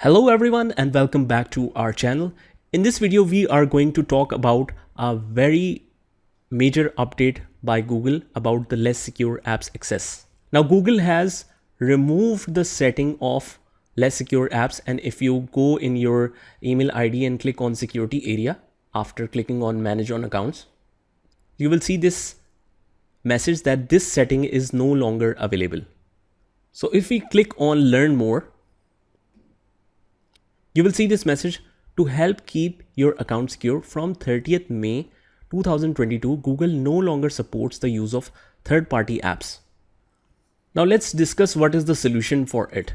Hello everyone and welcome back to our channel. In this video, we are going to talk about a very major update by Google about the less secure apps access. Now Google has removed the setting of less secure apps, and if you go in your email ID and click on security area after clicking on manage on accounts, you will see this message that this setting is no longer available. So if we click on learn more, you will see this message: to help keep your account secure from 30th May 2022, Google no longer supports the use of third-party apps. Now let's discuss what is the solution for it.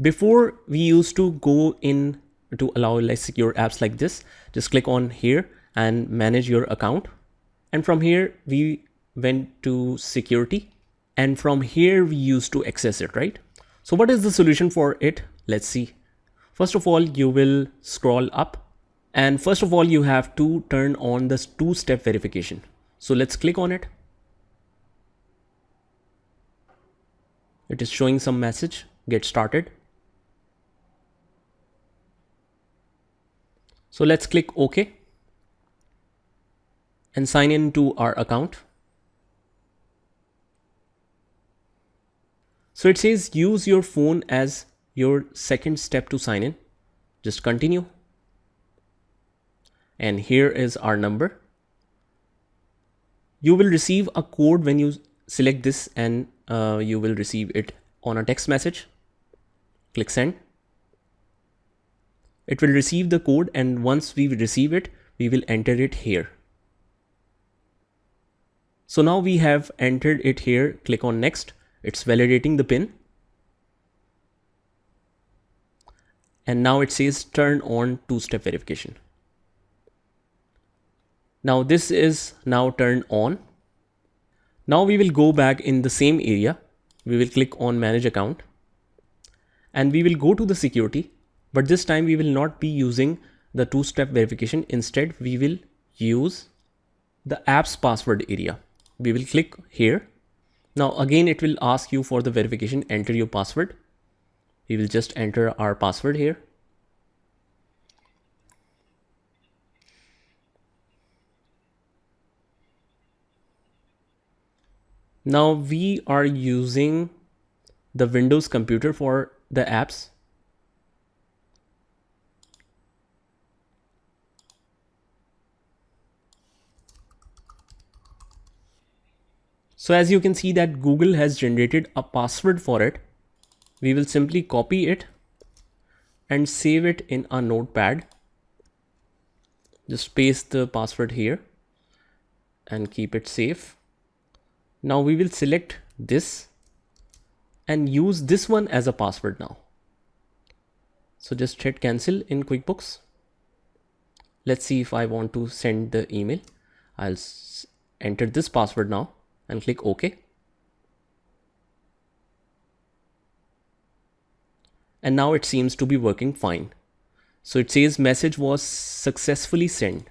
Before, we used to go in to allow less secure apps like this. Just click on here and manage your account. And from here, we went to security. And from here, we used to access it, right? So what is the solution for it? Let's see. First of all, you will scroll up, and first of all, you have to turn on this two-step verification. So let's click on it. It is showing some message, get started. So let's click OK and sign in to our account. So it says use your phone as your second step to sign in. Just continue. And here is our number. You will receive a code when you select this, and you will receive it on a text message. Click send. It will receive the code, and once we receive it, we will enter it here. So now we have entered it here. Click on next. It's validating the PIN. And now it says turn on two-step verification. Now this is now turned on. Now we will go back in the same area. We will click on manage account and we will go to the security, but this time we will not be using the two-step verification. Instead, we will use the app's password area. We will click here. Now again, it will ask you for the verification, enter your password. We will just enter our password here. Now we are using the Windows computer for the apps. So as you can see that Google has generated a password for it. We will simply copy it and save it in a notepad. Just paste the password here and keep it safe. Now we will select this and use this one as a password now. So just hit cancel in QuickBooks. Let's see if I want to send the email. I'll enter this password now and click OK. And now it seems to be working fine. So it says message was successfully sent.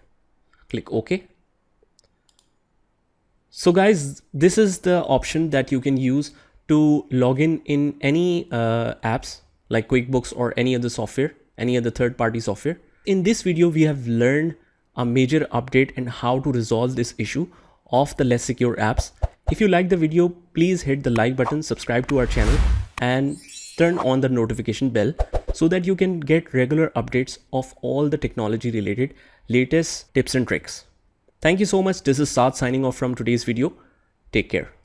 Click OK. So guys, this is the option that you can use to log in any apps like QuickBooks or any other software, any other third-party software. In this video, we have learned a major update and how to resolve this issue of the less secure apps. If you like the video, please hit the like button, subscribe to our channel and turn on the notification bell so that you can get regular updates of all the technology related latest tips and tricks. Thank you so much. This is Saad signing off from today's video. Take care.